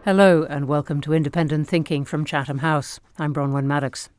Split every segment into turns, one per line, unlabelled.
Hello and welcome to Independent Thinking from Chatham House. I'm Bronwen Maddox.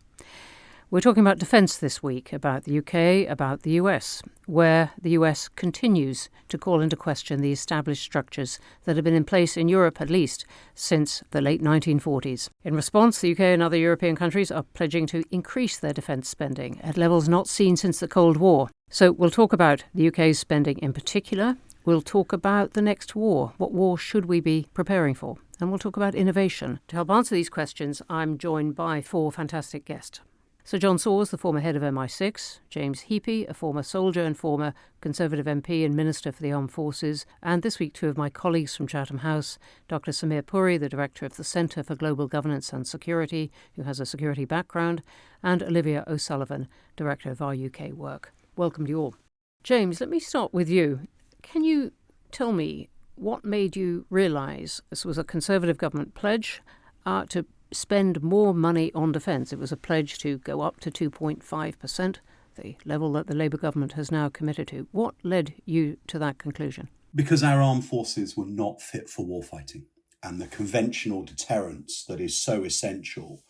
We're talking about defence this week, about the UK, about the US, where the US continues to call into question the established structures that have been in place in Europe, at least, since the late 1940s. In response, the UK and other European countries are pledging to increase their defence spending at levels not seen since the Cold War. So we'll talk about the UK's spending in particular. We'll talk about the next war. What war should we be preparing for? And we'll talk about innovation. To help answer these questions, I'm joined by four fantastic guests. Sir John Sawers, the former head of MI6, James Heappey, a former soldier and former Conservative MP and Minister for the Armed Forces, and this week two of my colleagues from Chatham House, Dr. Samir Puri, the Director of the Centre for Global Governance and Security, who has a security background, and Olivia O'Sullivan, Director of our UK work. Welcome to you all. James, let me start with you. Can you tell me what made you realise this was a Conservative government pledge to spend more money on defence? It was a pledge to go up to 2.5%, the level that the Labour government has now committed to. What led you to that conclusion?
Because our armed forces were not fit for warfighting, and the conventional deterrence that is so essential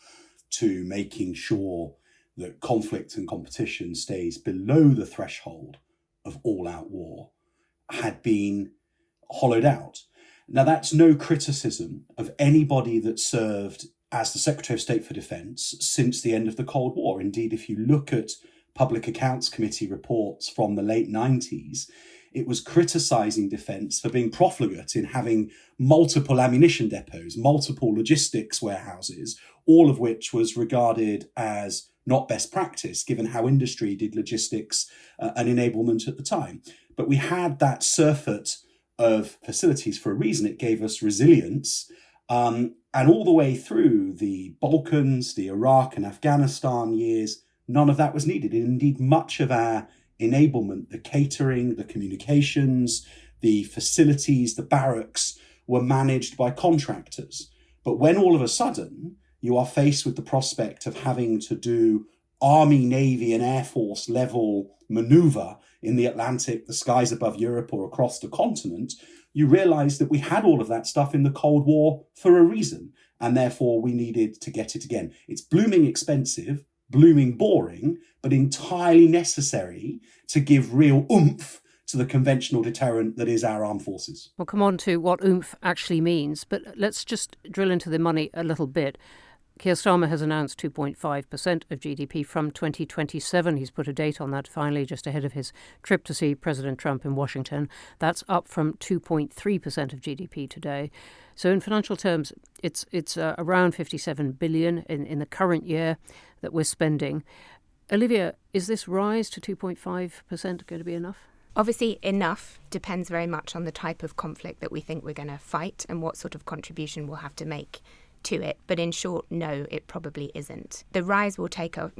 to making sure that conflict and competition stays below the threshold of all-out war had been hollowed out. Now, that's no criticism of anybody that served as the Secretary of State for Defence since the end of the Cold War. Indeed, if you look at Public Accounts Committee reports from the late 90s, it was criticising defence for being profligate in having multiple ammunition depots, multiple logistics warehouses, all of which was regarded as not best practice, given how industry did logistics and enablement at the time. But we had that surfeit of facilities for a reason. It gave us resilience. And all the way through the Balkans, the Iraq and Afghanistan years, none of that was needed. And indeed, much of our enablement, the catering, the communications, the facilities, the barracks, were managed by contractors. But when all of a sudden you are faced with the prospect of having to do Army, Navy and Air Force level maneuver in the Atlantic, the skies above Europe or across the continent, you realise that we had all of that stuff in the Cold War for a reason, and therefore we needed to get it again. It's blooming expensive, blooming boring, but entirely necessary to give real oomph to the conventional deterrent that is our armed forces.
We'll come on to what oomph actually means, but let's just drill into the money a little bit. Keir Starmer has announced 2.5% of GDP from 2027. He's put a date on that finally, just ahead of his trip to see President Trump in Washington. That's up from 2.3% of GDP today. So in financial terms, it's around 57 billion in the current year that we're spending. Olivia, is this rise to 2.5% going to be enough?
Obviously, enough depends very much on the type of conflict that we think we're going to fight and what sort of contribution we'll have to make to it. But in short, no, it probably isn't. The rise will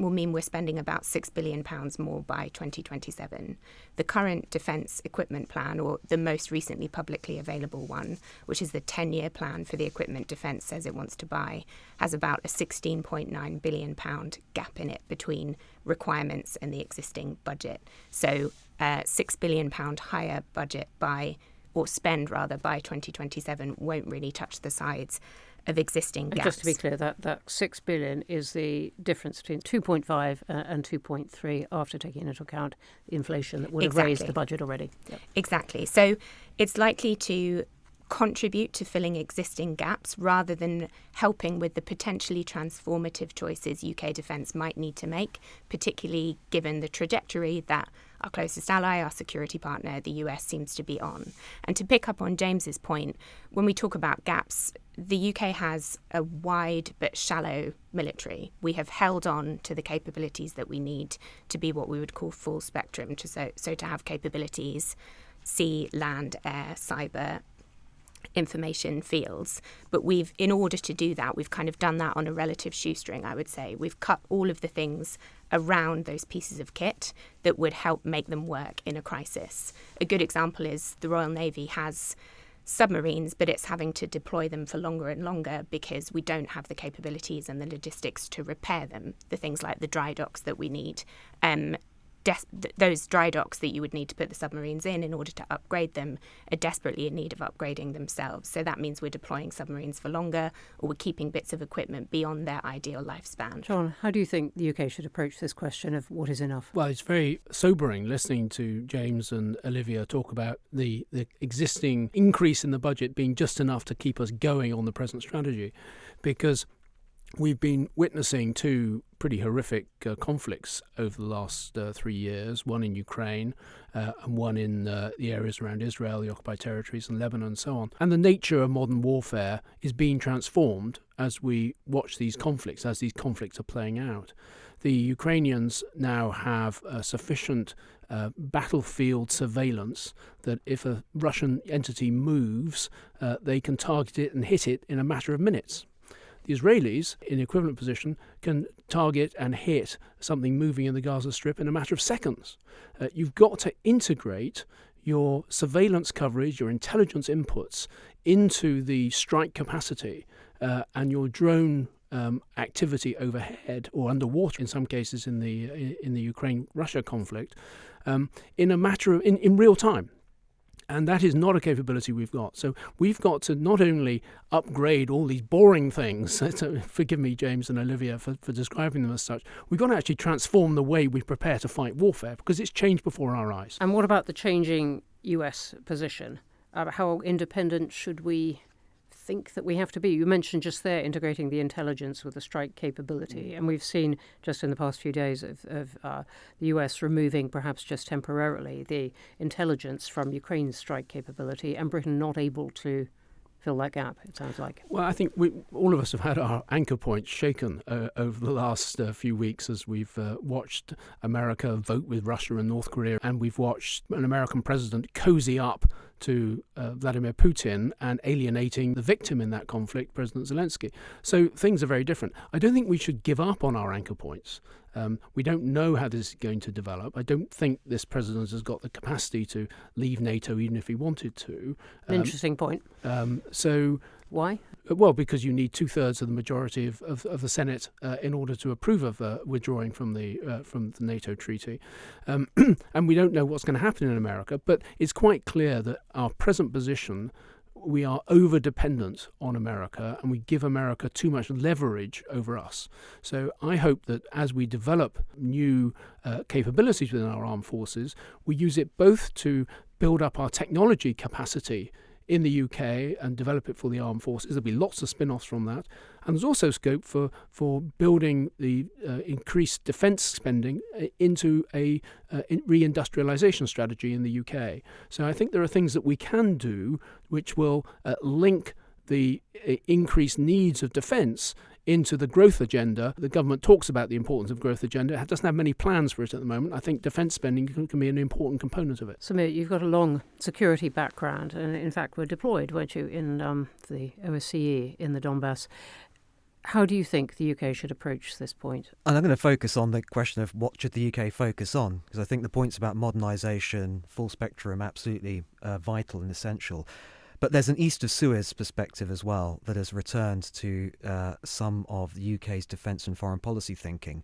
mean we're spending about £6 billion more by 2027. The current defence equipment plan, or the most recently publicly available one, which is the 10-year plan for the equipment defence says it wants to buy, has about a £16.9 billion gap in it between requirements and the existing budget. So £6 billion higher budget by 2027 won't really touch the sides of existing gaps.
And just to be clear, that 6 billion is the difference between 2.5 and 2.3 after taking into account the inflation that would have raised the budget already. Yep.
Exactly. So it's likely to contribute to filling existing gaps rather than helping with the potentially transformative choices UK defence might need to make, particularly given the trajectory that our closest ally, our security partner, the US, seems to be on. And to pick up on James's point, when we talk about gaps, the UK has a wide but shallow military. We have held on to the capabilities that we need to be what we would call full spectrum, so to have capabilities, sea, land, air, cyber, information fields. But in order to do that, we've kind of done that on a relative shoestring, I would say. We've cut all of the things around those pieces of kit that would help make them work in a crisis. A good example is the Royal Navy has submarines, but it's having to deploy them for longer and longer because we don't have the capabilities and the logistics to repair them, the things like the dry docks that we need. those dry docks that you would need to put the submarines in order to upgrade them are desperately in need of upgrading themselves. So that means we're deploying submarines for longer, or we're keeping bits of equipment beyond their ideal lifespan.
John, how do you think the UK should approach this question of what is enough?
Well, it's very sobering listening to James and Olivia talk about the existing increase in the budget being just enough to keep us going on the present strategy, because we've been witnessing two pretty horrific conflicts over the last 3 years, one in Ukraine and one in the areas around Israel, the occupied territories, and Lebanon and so on. And the nature of modern warfare is being transformed as we watch these conflicts, as these conflicts are playing out. The Ukrainians now have sufficient battlefield surveillance that if a Russian entity moves, they can target it and hit it in a matter of minutes. The Israelis, in equivalent position, can target and hit something moving in the Gaza Strip in a matter of seconds. You've got to integrate your surveillance coverage, your intelligence inputs into the strike capacity and your drone activity overhead or underwater, in some cases in the Ukraine-Russia conflict, in a matter of in real time. And that is not a capability we've got. So we've got to not only upgrade all these boring things, so forgive me, James and Olivia, for describing them as such, we've got to actually transform the way we prepare to fight warfare, because it's changed before our eyes.
And what about the changing US position? How independent should we think that we have to be? You mentioned just there integrating the intelligence with the strike capability, and we've seen just in the past few days of the US removing, perhaps just temporarily, the intelligence from Ukraine's strike capability, and Britain not able to fill that gap, it sounds like.
Well, I think all of us have had our anchor points shaken over the last few weeks as we've watched America vote with Russia and North Korea, and we've watched an American president cozy up to Vladimir Putin and alienating the victim in that conflict, President Zelensky. So things are very different. I don't think we should give up on our anchor points. We don't know how this is going to develop. I don't think this president has got the capacity to leave NATO even if he wanted to.
Interesting point.
So
why?
Well, because you need 2/3 of the majority of the Senate in order to approve of withdrawing from the NATO treaty. And we don't know what's going to happen in America, but it's quite clear that our present position, we are over-dependent on America, and we give America too much leverage over us. So I hope that as we develop new capabilities within our armed forces, we use it both to build up our technology capacity in the UK and develop it for the armed forces. There'll be lots of spin-offs from that. And there's also scope for building the increased defence spending into a reindustrialisation strategy in the UK. So I think there are things that we can do which will link the increased needs of defence into the growth agenda. The government talks about the importance of growth agenda. It doesn't have many plans for it at the moment. I think defence spending can be an important component of it.
Samir, you've got a long security background, and in fact were deployed, weren't you, in the OSCE in the Donbass. How do you think the UK should approach this point?
And I'm going to focus on the question of what should the UK focus on, because I think the points about modernisation, full spectrum, absolutely vital and essential. But there's an east of Suez perspective as well that has returned to some of the UK's defence and foreign policy thinking.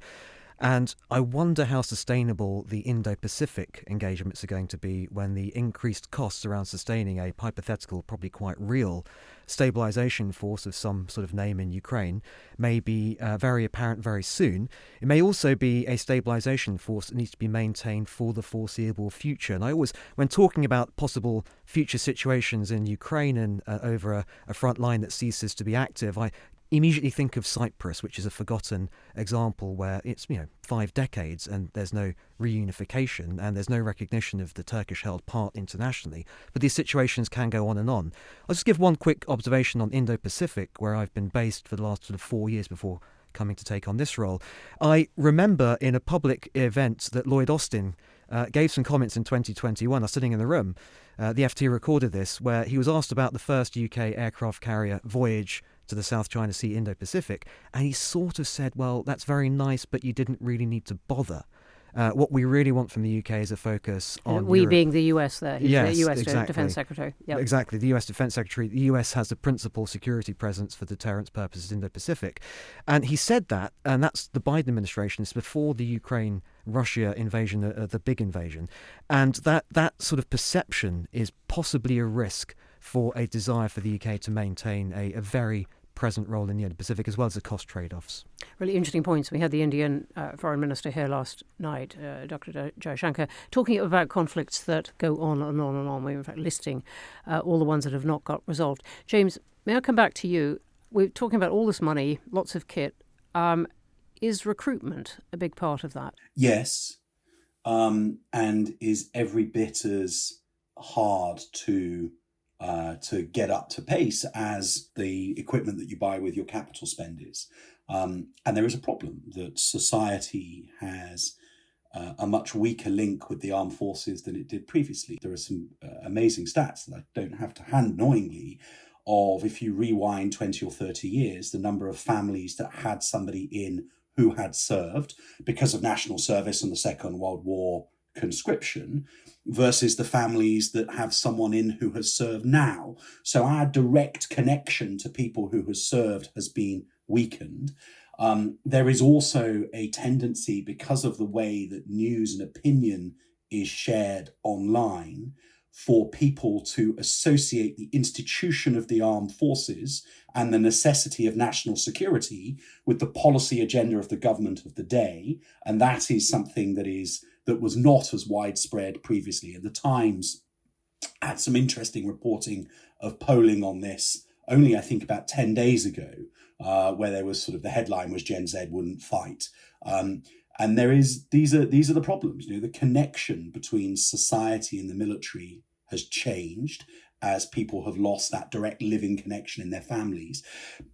And I wonder how sustainable the Indo-Pacific engagements are going to be when the increased costs around sustaining a hypothetical, probably quite real, stabilisation force of some sort of name in Ukraine may be very apparent very soon. It may also be a stabilisation force that needs to be maintained for the foreseeable future. And I always, when talking about possible future situations in Ukraine and over a front line that ceases to be active, I immediately think of Cyprus, which is a forgotten example where it's 5 decades and there's no reunification and there's no recognition of the Turkish-held part internationally. But these situations can go on and on. I'll just give one quick observation on Indo-Pacific, where I've been based for the last 4 years before coming to take on this role. I remember in a public event that Lloyd Austin gave some comments in 2021. I was sitting in the room. The FT recorded this, where he was asked about the first UK aircraft carrier voyage to the South China Sea, Indo-Pacific, and he sort of said, well, that's very nice, but you didn't really need to bother. What we really want from the UK is a focus on
we
Europe.
being the US there. He's
Yes,
the US
exactly.
Defence Secretary. Yep.
Exactly. The US Defence Secretary. The US has the principal security presence for deterrence purposes in the Pacific. And he said that, and that's the Biden administration. It's before the Ukraine-Russia invasion, the big invasion. And that sort of perception is possibly a risk for a desire for the UK to maintain a very present role in the Indo-Pacific, as well as the cost trade-offs.
Really interesting points. We had the Indian Foreign Minister here last night, Dr. Jaishankar, talking about conflicts that go on and on and on. We're in fact listing all the ones that have not got resolved. James, may I come back to you? We're talking about all this money, lots of kit. Is recruitment a big part of that?
Yes, and is every bit as hard to get up to pace as the equipment that you buy with your capital spend is. And there is a problem that society has a much weaker link with the armed forces than it did previously. There are some amazing stats that I don't have to hand knowingly of, if you rewind 20 or 30 years, the number of families that had somebody in who had served because of national service and the Second World War conscription versus the families that have someone in who has served now. So our direct connection to people who have served has been weakened. There is also a tendency, because of the way that news and opinion is shared online, for people to associate the institution of the armed forces and the necessity of national security with the policy agenda of the government of the day. And that is something that was not as widespread previously. And the Times had some interesting reporting of polling on this only, I think, about 10 days ago, where there was sort of the headline was Gen Z wouldn't fight. And these are the problems. The connection between society and the military has changed as people have lost that direct living connection in their families.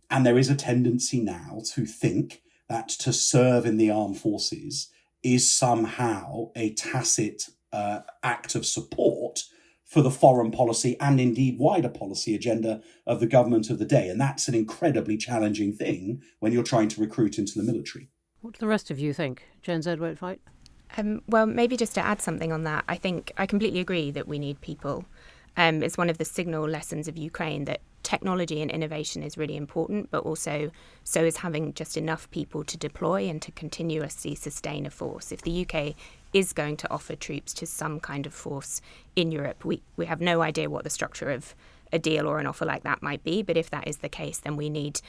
And there is a tendency now to think that to serve in the armed forces is somehow a tacit act of support for the foreign policy and indeed wider policy agenda of the government of the day. And that's an incredibly challenging thing when you're trying to recruit into the military.
What do the rest of you think? Gen Z won't fight?
Well, maybe just to add something on that, I think I completely agree that we need people. It's one of the signal lessons of Ukraine that technology and innovation is really important, but also so is having just enough people to deploy and to continuously sustain a force. If the UK is going to offer troops to some kind of force in Europe, we have no idea what the structure of a deal or an offer like that might be, but if that is the case, then we need,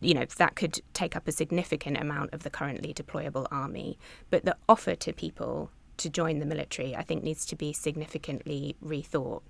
that could take up a significant amount of the currently deployable army. But the offer to people to join the military, I think, needs to be significantly rethought.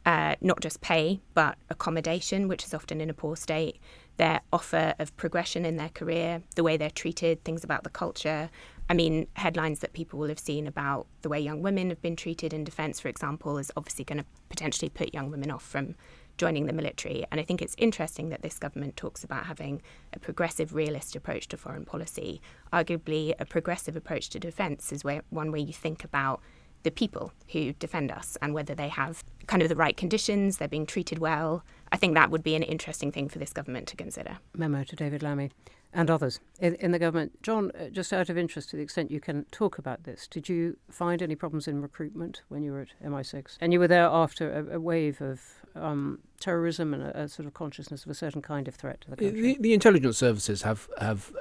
Not just pay, but accommodation, which is often in a poor state, their offer of progression in their career, the way they're treated, things about the culture. I mean, headlines that people will have seen about the way young women have been treated in defence, for example, is obviously going to potentially put young women off from joining the military. And I think it's interesting that this government talks about having a progressive, realist approach to foreign policy. Arguably, a progressive approach to defence is one where you think about the people who defend us and whether they have kind of the right conditions, they're being treated well. I think that would be an interesting thing for this government to consider.
Memo to David Lammy and others in the government. John, just out of interest, to the extent you can talk about this, did you find any problems in recruitment when you were at MI6? And you were there after a wave of terrorism and a sort of consciousness of a certain kind of threat to the country.
The intelligence services have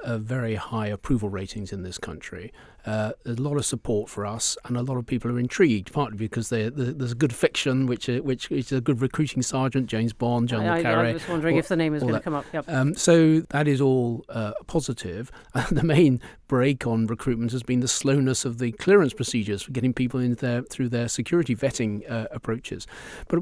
very high approval ratings in this country. There's a lot of support for us, and a lot of people are intrigued, partly because there's a good fiction, which is a good recruiting sergeant, James Bond, John le Carré.
I was wondering if the name was going to come up. Yep.
So that is all positive. The main break on recruitment has been the slowness of the clearance procedures for getting people in there through their security vetting approaches. But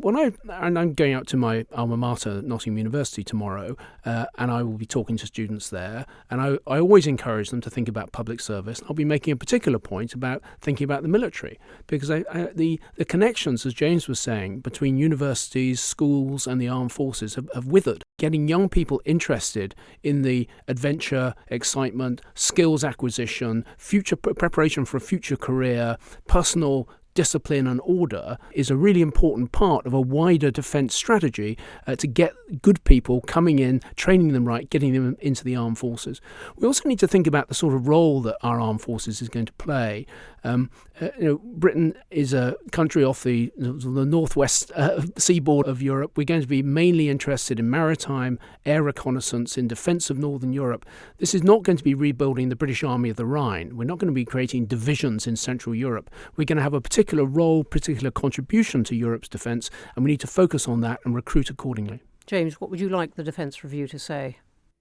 I'm going out to my alma mater, Nottingham University, tomorrow, and I will be talking to students there. And I always encourage them to think about public service. I'll be making a particular point about thinking about the military, because the connections, as James was saying, between universities, schools and the armed forces have withered. Getting young people interested in the adventure, excitement, skills acquisition, future preparation for a future career, personal discipline and order is a really important part of a wider defence strategy to get good people coming in, training them right, getting them into the armed forces. We also need to think about the sort of role that our armed forces is going to play. Britain is a country off the northwest seaboard of Europe. We're going to be mainly interested in maritime air reconnaissance in defence of northern Europe. This is not going to be rebuilding the British Army of the Rhine. We're not going to be creating divisions in Central Europe. We're going to have a particular role, particular contribution to Europe's defence, and we need to focus on that and recruit accordingly.
James, what would you like the Defence Review to say?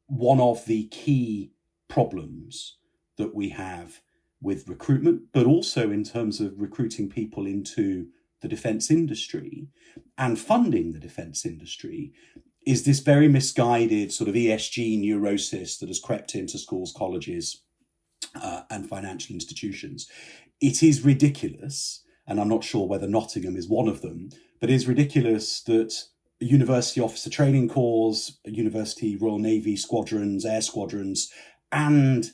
One of the key problems that we have with recruitment, but also in terms of recruiting people into the defence industry and funding the defence industry, is this very misguided sort of ESG neurosis that has crept into schools, colleges, and financial institutions. It is ridiculous, and I'm not sure whether Nottingham is one of them, but it is ridiculous that university officer training corps, university Royal Navy squadrons, air squadrons, and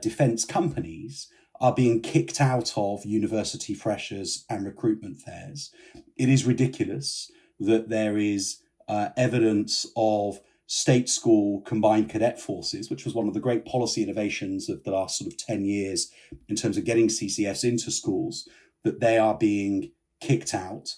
defence companies are being kicked out of university freshers and recruitment fairs. It is ridiculous that there is evidence of state school combined cadet forces, which was one of the great policy innovations of the last sort of 10 years in terms of getting CCFs into schools, that they are being kicked out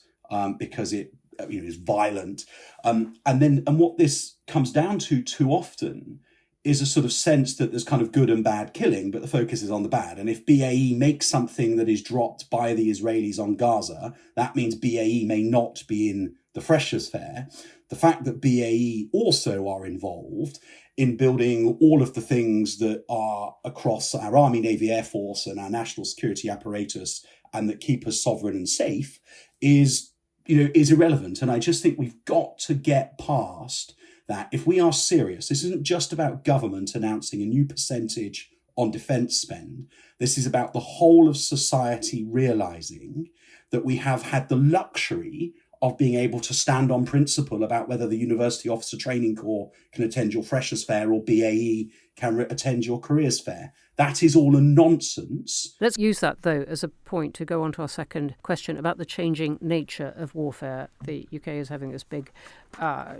because it is violent. And what this comes down to too often is a sort of sense that there's kind of good and bad killing, but the focus is on the bad. And if BAE makes something that is dropped by the Israelis on Gaza, that means BAE may not be in the Freshers' Fair. The fact that BAE also are involved in building all of the things that are across our Army, Navy, Air Force and our national security apparatus and that keep us sovereign and safe is irrelevant. And I just think we've got to get past that. If we are serious, this isn't just about government announcing a new percentage on defence spend. This is about the whole of society realising that we have had the luxury of being able to stand on principle about whether the University Officer Training Corps can attend your Freshers' Fair or BAE can attend your Careers' Fair. That is all a nonsense.
Let's use that, though, as a point to go on to our second question about the changing nature of warfare. The UK is having this big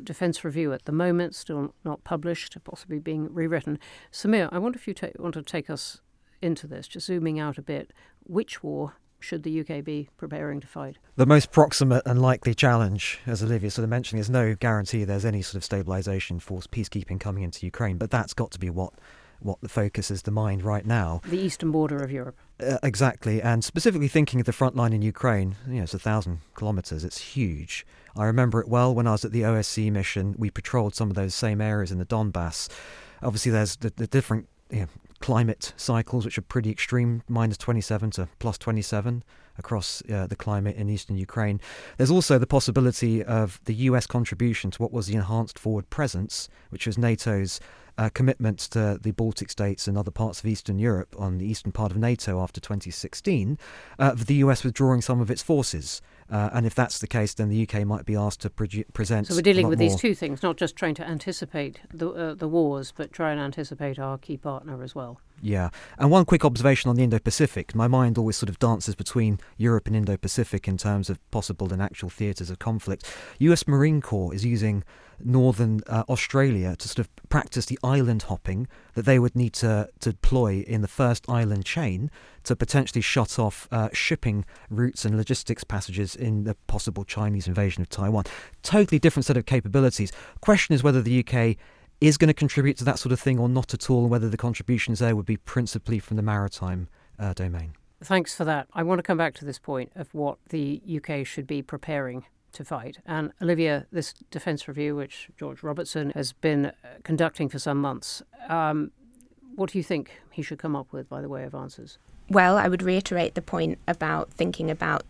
defence review at the moment, still not published, possibly being rewritten. Samir, I wonder if you want to take us into this, just zooming out a bit. Which war should the UK be preparing to fight?
The most proximate and likely challenge, as Olivia sort of mentioned, there's no guarantee there's any sort of stabilisation force, peacekeeping coming into Ukraine, but that's got to be what the focus is the mind right now.
The eastern border of Europe.
Exactly, and specifically thinking of the front line in Ukraine, it's 1,000 kilometres, it's huge. I remember it well when I was at the OSCE mission. We patrolled some of those same areas in the Donbass. Obviously there's the different climate cycles, which are pretty extreme, minus 27 to plus 27 across the climate in eastern Ukraine. There's also the possibility of the US contribution to what was the Enhanced Forward Presence, which was NATO's commitment to the Baltic states and other parts of Eastern Europe on the eastern part of NATO after 2016, of the US withdrawing some of its forces. And if that's the case, then the UK might be asked to present.
So we're dealing with these two things, not just trying to anticipate the wars, but try and anticipate our key partner as well.
Yeah. And one quick observation on the Indo-Pacific. My mind always sort of dances between Europe and Indo-Pacific in terms of possible and actual theatres of conflict. US Marine Corps is using northern Australia to sort of practice the island hopping that they would need to deploy in the first island chain to potentially shut off shipping routes and logistics passages in the possible Chinese invasion of Taiwan. Totally different set of capabilities. Question is whether the UK is going to contribute to that sort of thing or not at all, and whether the contributions there would be principally from the maritime domain.
Thanks for that. I want to come back to this point of what the UK should be preparing to fight. And Olivia, this defence review, which George Robertson has been conducting for some months, what do you think he should come up with by the way of answers?
Well, I would reiterate the point about thinking about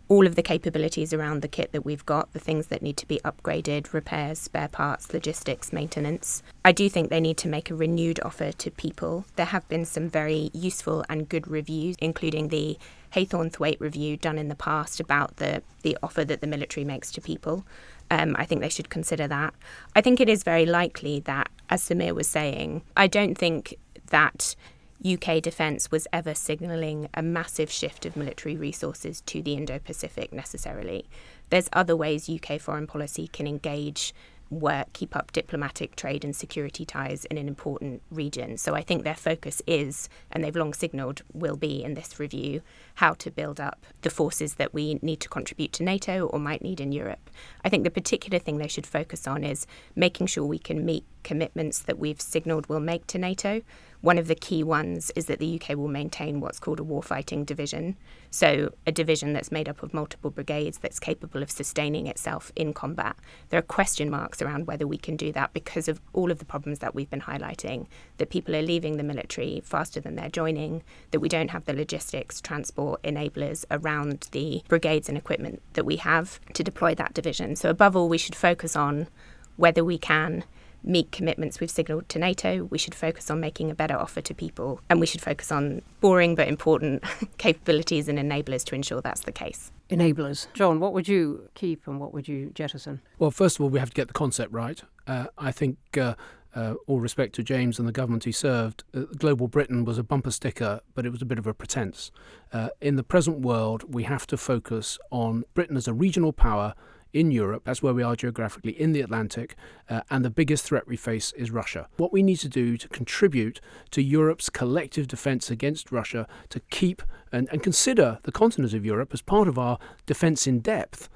all of the capabilities around the kit that we've got, the things that need to be upgraded, repairs, spare parts, logistics, maintenance. I do think they need to make a renewed offer to people. There have been some very useful and good reviews, including the Haythorne-Thwaite review done in the past about the offer that the military makes to people. I think they should consider that. I think it is very likely that, as Samir was saying, I don't think that UK defence was ever signalling a massive shift of military resources to the Indo-Pacific necessarily. There's other ways UK foreign policy can engage, work, keep up diplomatic, trade and security ties in an important region. So I think their focus is, and they've long signalled will be in this review, how to build up the forces that we need to contribute to NATO or might need in Europe. I think the particular thing they should focus on is making sure we can meet commitments that we've signalled we'll make to NATO. One of the key ones is that the UK will maintain what's called a warfighting division. So a division that's made up of multiple brigades that's capable of sustaining itself in combat. There are question marks around whether we can do that because of all of the problems that we've been highlighting, that people are leaving the military faster than they're joining, that we don't have the logistics, transport enablers around the brigades and equipment that we have to deploy that division. So above all, we should focus on whether we can meet commitments we've signalled to NATO. We should focus on making a better offer to people, and we should focus on boring but important capabilities and enablers to ensure that's the case.
Enablers. John, what would you keep and what would you jettison?
Well, first of all, we have to get the concept right. I think, all respect to James and the government he served, Global Britain was a bumper sticker, but it was a bit of a pretense. In the present world, we have to focus on Britain as a regional power in Europe. That's where we are geographically, in the Atlantic, and the biggest threat we face is Russia. What we need to do to contribute to Europe's collective defence against Russia, to keep and consider the continent of Europe as part of our defence in depth,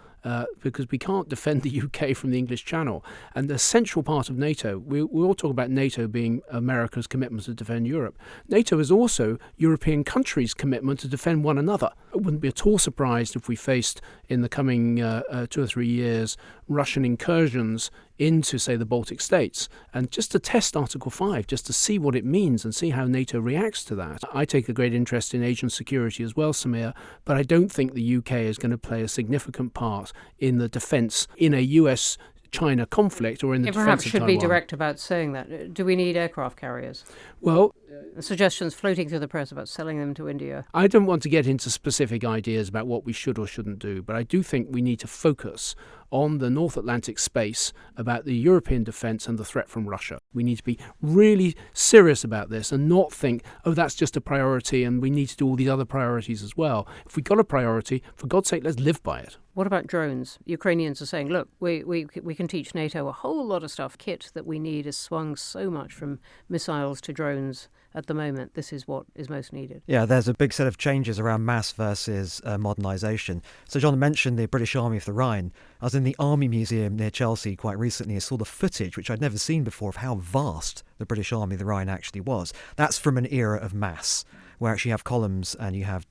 because we can't defend the UK from the English Channel. And the central part of NATO, we all talk about NATO being America's commitment to defend Europe. NATO is also European countries' commitment to defend one another. I wouldn't be at all surprised if we faced in the coming 2 or 3 years Russian incursions into, say, the Baltic states. And just to test Article 5, just to see what it means and see how NATO reacts to that. I take a great interest in Asian security as well, Samir, but I don't think the UK is going to play a significant part in the defence in a US-China conflict or in the defence of Taiwan.
Perhaps should be direct about saying that. Do we need aircraft carriers?
Well,
suggestions floating through the press about selling them to India.
I don't want to get into specific ideas about what we should or shouldn't do, but I do think we need to focus on the North Atlantic space about the European defence and the threat from Russia. We need to be really serious about this and not think, oh, that's just a priority and we need to do all these other priorities as well. If we've got a priority, for God's sake, let's live by it.
What about drones? Ukrainians are saying, look, we can teach NATO a whole lot of stuff. Kit that we need is swung so much from missiles to drones at the moment. This is what is most needed.
Yeah, there's a big set of changes around mass versus modernisation. So John mentioned the British Army of the Rhine. I was in the Army Museum near Chelsea quite recently. I saw the footage, which I'd never seen before, of how vast the British Army of the Rhine actually was. That's from an era of mass, where actually you have columns and you have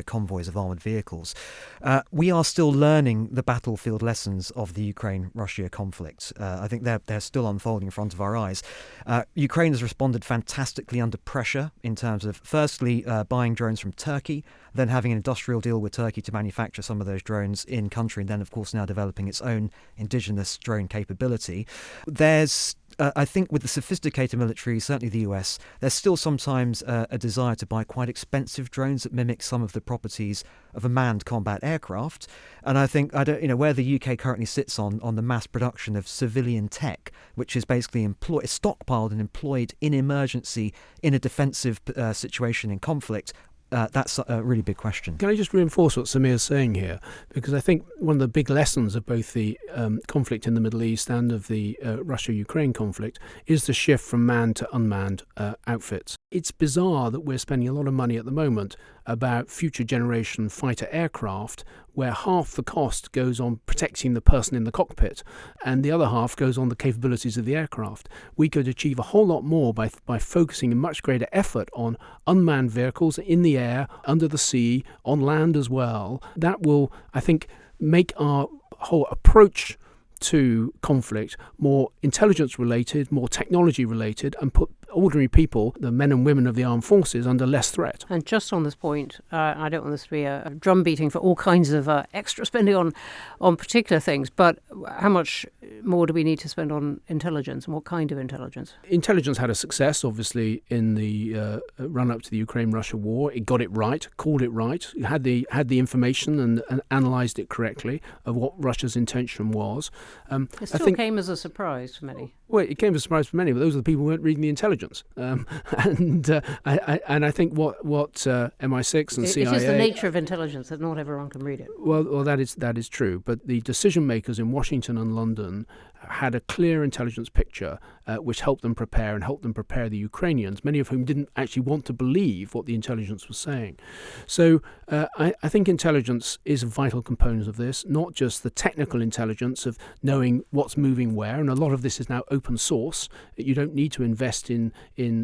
convoys of armoured vehicles. We are still learning the battlefield lessons of the Ukraine-Russia conflict. I think they're still unfolding in front of our eyes. Ukraine has responded fantastically under pressure in terms of, firstly, buying drones from Turkey, then having an industrial deal with Turkey to manufacture some of those drones in country, and then, of course, now developing its own indigenous drone capability. There's I think with the sophisticated military, certainly the US, there's still sometimes a desire to buy quite expensive drones that mimic some of the properties of a manned combat aircraft. And I think, where the UK currently sits on the mass production of civilian tech, which is basically stockpiled and employed in emergency in a defensive situation in conflict, that's a really big question.
Can I just reinforce what Samir is saying here? Because I think one of the big lessons of both the conflict in the Middle East and of the Russia-Ukraine conflict is the shift from manned to unmanned outfits. It's bizarre that we're spending a lot of money at the moment about future generation fighter aircraft, where half the cost goes on protecting the person in the cockpit and the other half goes on the capabilities of the aircraft. We could achieve a whole lot more by focusing a much greater effort on unmanned vehicles in the air, under the sea, on land as well. That will, I think, make our whole approach to conflict more intelligence related, more technology related, and put ordinary people, the men and women of the armed forces, under less threat.
And just on this point, I don't want this to be a drum beating for all kinds of extra spending on particular things, but how much more do we need to spend on intelligence, and what kind of intelligence?
Intelligence had a success, obviously, in the run-up to the Ukraine-Russia war. It got it right, called it right, had the information and analysed it correctly of what Russia's intention was.
It still came as a surprise to many.
Well, it came as a surprise for many, but those are the people who weren't reading the intelligence. And I think what MI6 and CIA...
It is the nature of intelligence that not everyone can read it.
Well, that is true. But the decision makers in Washington and London had a clear intelligence picture which helped them prepare the Ukrainians, many of whom didn't actually want to believe what the intelligence was saying. So I think intelligence is a vital component of this, not just the technical intelligence of knowing what's moving where, and a lot of this is now open source. You don't need to invest in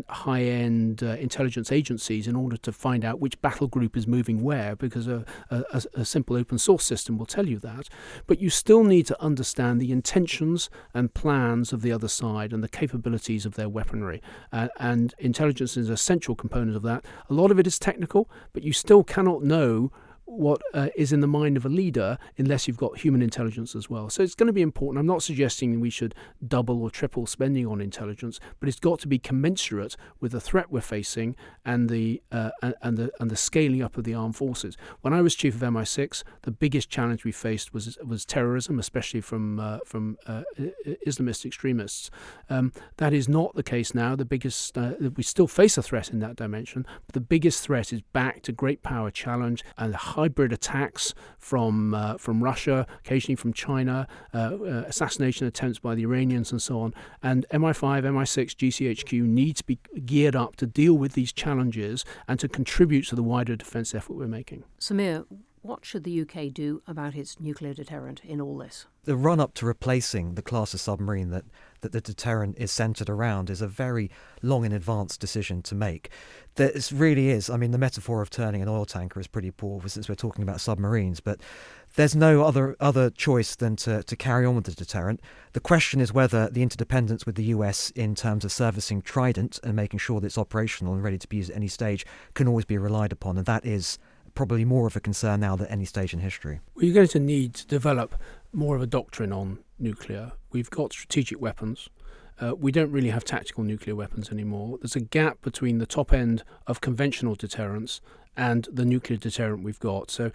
high-end intelligence agencies in order to find out which battle group is moving where, because a simple open source system will tell you that. But you still need to understand the intentions and plans of the other side and the capabilities of their weaponry. And intelligence is an essential component of that. A lot of it is technical, but you still cannot know what is in the mind of a leader unless you've got human intelligence as well. So it's going to be important. I'm not suggesting we should double or triple spending on intelligence, but it's got to be commensurate with the threat we're facing and the scaling up of the armed forces. When I was chief of MI6, the biggest challenge we faced was terrorism, especially from Islamist extremists. That is not the case now. The biggest we still face a threat in that dimension, but the biggest threat is back to great power challenge and hybrid attacks from Russia, occasionally from China, assassination attempts by the Iranians and so on. And MI5, MI6, GCHQ need to be geared up to deal with these challenges and to contribute to the wider defence effort we're making.
Samir, what should the UK do about its nuclear deterrent in all this?
The run-up to replacing the class of submarine that the deterrent is centred around is a very long in advance decision to make. This really is. I mean, the metaphor of turning an oil tanker is pretty poor since we're talking about submarines, but there's no other choice than to carry on with the deterrent. The question is whether the interdependence with the US in terms of servicing Trident and making sure that it's operational and ready to be used at any stage can always be relied upon, and that is probably more of a concern now than any stage in history.
Well, you're going to need to develop more of a doctrine on nuclear. We've got strategic weapons. We don't really have tactical nuclear weapons anymore. There's a gap between the top end of conventional deterrence and the nuclear deterrent we've got. So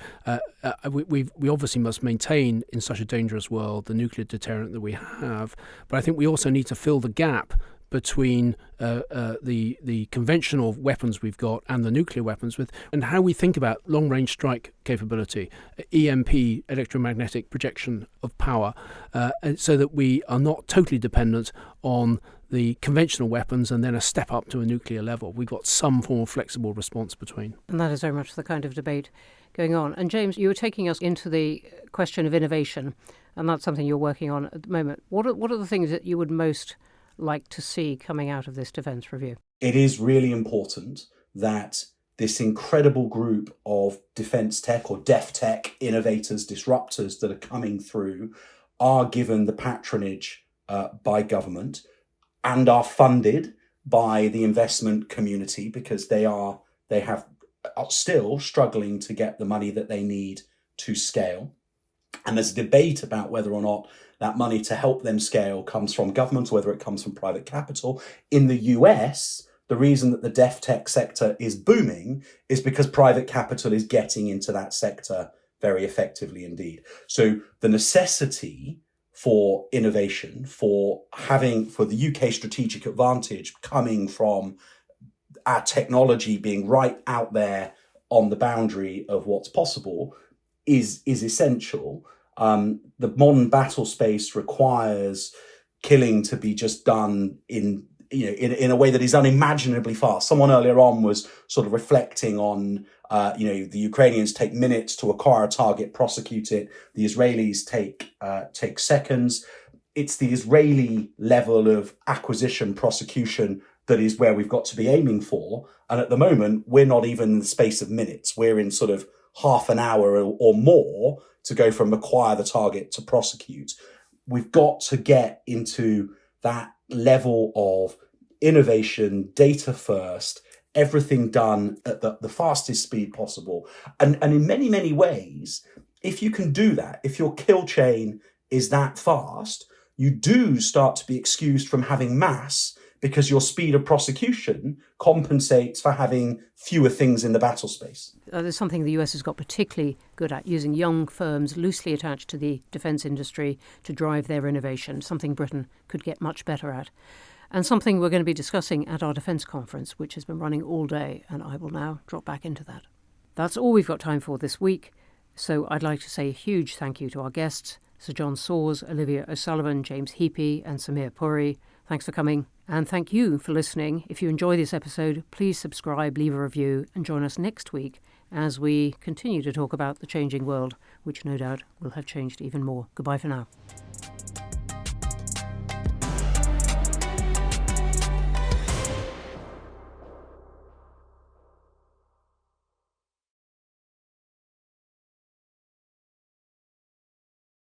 we obviously must maintain in such a dangerous world the nuclear deterrent that we have. But I think we also need to fill the gap between the conventional weapons we've got and the nuclear weapons and how we think about long-range strike capability, EMP, electromagnetic projection of power, so that we are not totally dependent on the conventional weapons and then a step up to a nuclear level. We've got some form of flexible response between.
And that is very much the kind of debate going on. And James, you were taking us into the question of innovation, and that's something you're working on at the moment. What are the things that you would most like to see coming out of this defence review?
It is really important that this incredible group of defence tech or def tech innovators, disruptors that are coming through are given the patronage by government and are funded by the investment community, because they are still struggling to get the money that they need to scale. And there's a debate about whether or not that money to help them scale comes from government or whether it comes from private capital. In the US, the reason that the def tech sector is booming is because private capital is getting into that sector very effectively indeed. So the necessity for innovation, for the UK strategic advantage coming from our technology being right out there on the boundary of what's possible is essential. The modern battle space requires killing to be just done in a way that is unimaginably fast. Someone earlier on was sort of reflecting on, the Ukrainians take minutes to acquire a target, prosecute it. The Israelis take seconds. It's the Israeli level of acquisition, prosecution that is where we've got to be aiming for. And at the moment, we're not even in the space of minutes. We're in sort of half an hour or more to go from acquire the target to prosecute. We've got to get into that level of innovation, data first, everything done at the fastest speed possible. And in many, many ways, if you can do that, if your kill chain is that fast, you do start to be excused from having mass, because your speed of prosecution compensates for having fewer things in the battle space.
There's something the US has got particularly good at, using young firms loosely attached to the defence industry to drive their innovation, something Britain could get much better at. And something we're going to be discussing at our defence conference, which has been running all day, and I will now drop back into that. That's all we've got time for this week, so I'd like to say a huge thank you to our guests, Sir John Sawers, Olivia O'Sullivan, James Heappey and Samir Puri. Thanks for coming, and thank you for listening. If you enjoy this episode, please subscribe, leave a review, and join us next week as we continue to talk about the changing world, which no doubt will have changed even more. Goodbye for now.